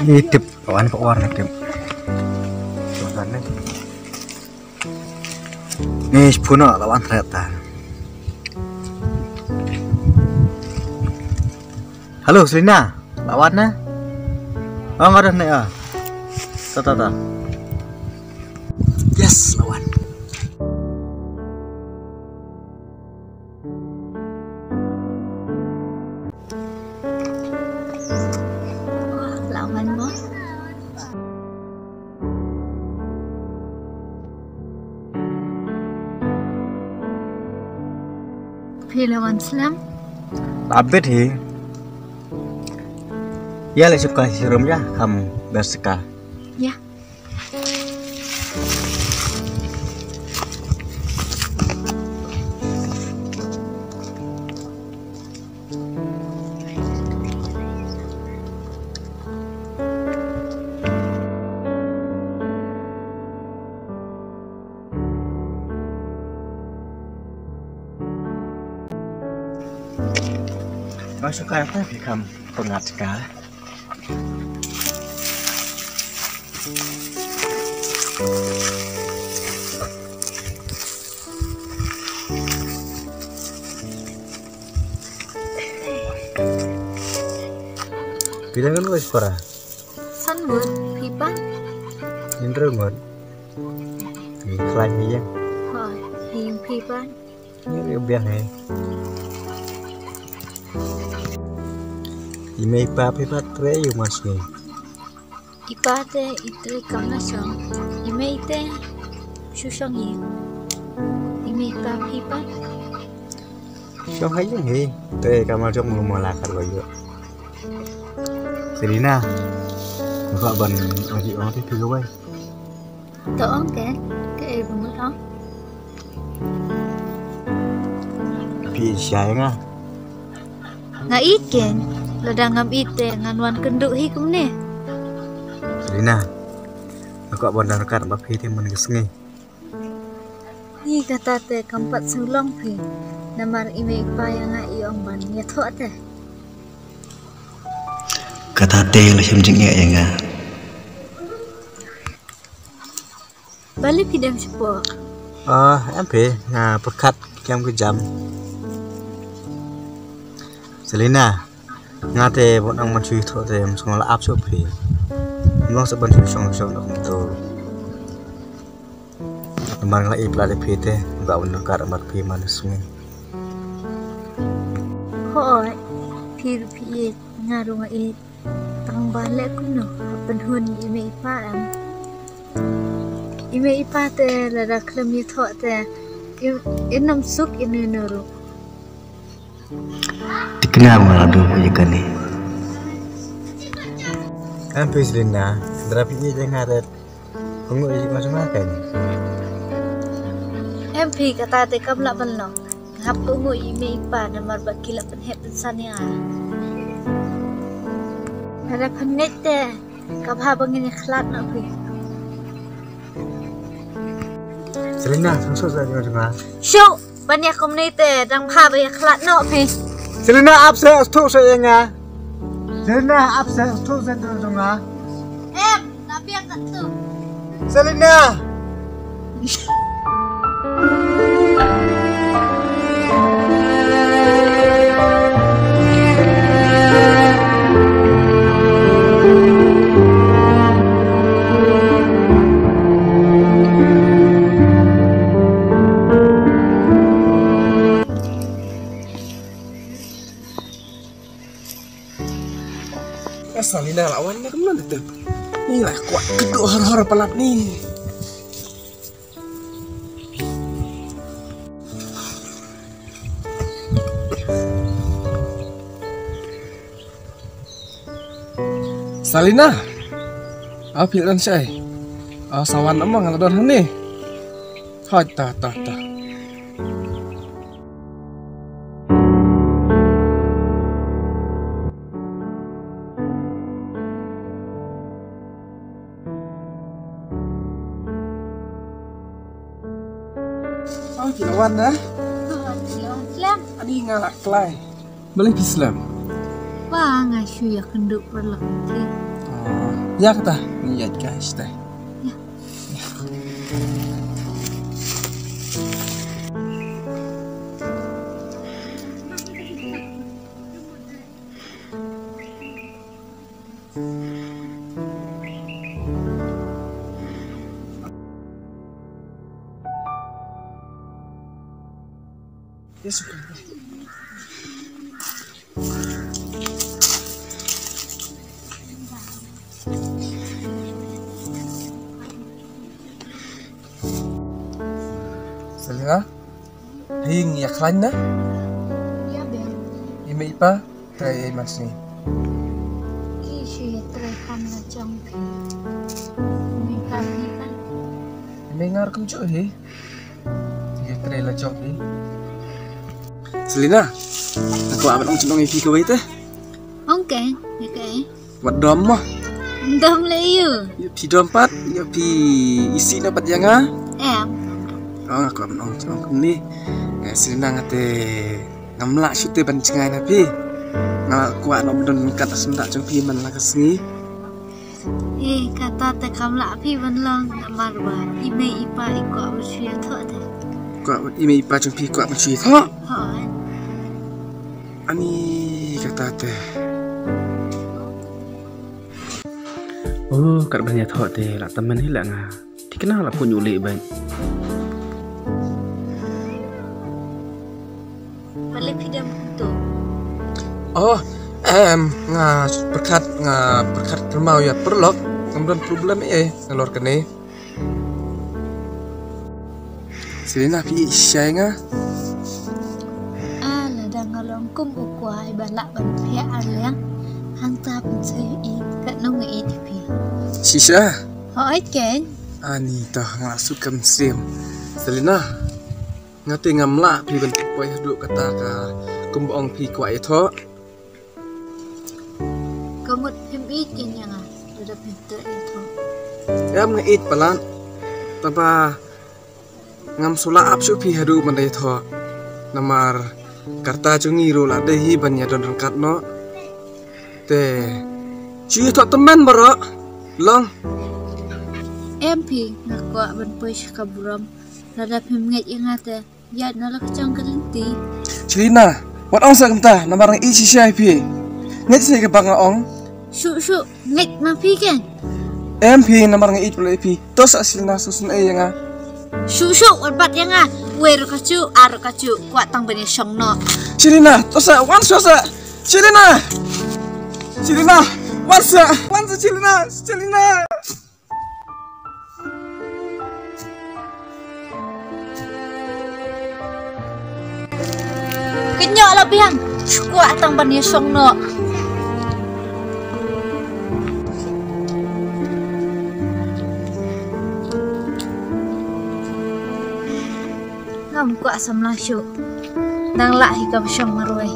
Hidup kawan kok warna hidup. Suasana. Nih puno lawan ternyata. Halo Selina, lawannya? Oh nggak ada nih ah. Tata. Yes lawan. Lawan mo. Lawan Selam. Abet hi. Ya le suka sirum ya kamu bersekal. Ya. Masuk ke apa sih kamu pengat sekali. Bilang kan wis para. Sanbut, pipa. Indra ngon. Lagi ya. Hỏi, hình pipa. Ini biang he. Ime pipa tre yung mas ni. Ipa te itre kamna song. Ime ite susong yi. Ime ipa pipa. Cho hay yung he. Tre kamar trong rumah lakar bayo. Selina, kakak ban lagi orang itu juga bay. Tao cái bưng đó. Pi siya nga. Nga iken, ladangam ite nganuan kenduk hi kumne. Selina, kakak ban darkat bapi te man gesngi. Ni kata te kampat sulong pi. Namar ime ipa yang nga iong ban ya tho te. Kata te la simjing ya nga. Balik pidam sepo. Em pe nga perkat kem ke jam. Selina, nga te bon ang man chui tho te msong la ap so pi. Long sa ban chui song nak to. Namar la ipla le pi te ga un kar mat pi man sungi. Hoi, pir pi ngarunga i tang balik kuno penhun ime ipa am. Ime ipa te lada klem ye tho te inam suk ine nuru. Dikenal ngaladu pujikan ni. Ampe Selina, terapi ni jangan ada pengu masuk makan. MP kata te kam la ban lo. Ngap ko ngo ime ipa namar bakila penhep pensania. Ada penet te kabha bangin khlat na pi. Selina, susah saja cuma. Show banyak komunite dang pha ba khlat no pi. Selina absen tu saya nga. Selina absen tu saya cuma. Tapi yang tak tu. Selina. Selina lawannya kemana tuh? Ini lah kuat kedua hara-hara pelat nih. Selina, apa yang saya? Sawan emang ada orang nih. Hai ta. Lawan dah. Islam. Adi ngalak kelai. Boleh Islam. Wah, ngasih ya kenduk perlahan. Ya kata, iya guys teh. Ya suka. Selina, hing ya klan na? Ya ben. Ime ipa, try mas ni. Kishi terekam na jampi. Ime papi pa. Ime ngar kung jo he. Tiga try la jog he. Selina, aku amat ong cenong ipi kau itu. Okay, okay. Wat dom mah. Dom le you. Ya pi dompat, ya pi isi dapat janga. Oh, aku amat ong cenong ni. Selina ngate ngamla syute ban cengai na pi. Ngal kuat nom don kata sendak jong pi man la kesni. Kata te kamla pi ban long na marwa. Ime ipa iko abushia tho de. Kuat ime ipa jong pi kuat macui tho. Hoi. Ani kata teh. Oh, kat banyak thok teh lah teman hilang ah. Dikenal lah pun nyulik baik. Balik pidam tu. Oh, berkat termau ya perlok. Kemudian problem ngelor kene. Selina pi syai nga. Kum ukuai balak ban pia aliang hang ta pun sei kat nong ngai tipi. Sisa. Hoi ken. Ani tah ngasuk kam sim. Selina. Ngate ngamla pi ban poi duk kata ka kumbong pi kwai tho. Kamut pim itin yang ah. Sudah pinter itu. Em ngait palan. Taba ngam sula apsu pi hadu mandai tho. Namar karta cungi rola dehi banyak don rangkat no te cuy tak teman bro long MP ngakwa ban poi kaburam lada pim ngai ingate ya nalak cang kelenti. Celina wat ong sa kamta namar ngai isi syai pi ngai sai ke banga ong Shu ngai ma pi ken. MP namar ngai pula pi tos asilna susun yang ah Shu wat bat yang ah weru kacu kuat tang bani syong no. Celina tosa wan sosa Celina wansa Celina Kenyok lah biang kuat tang bani syong no. Ngam kuat sam la syu nang la hi kam syong marwai.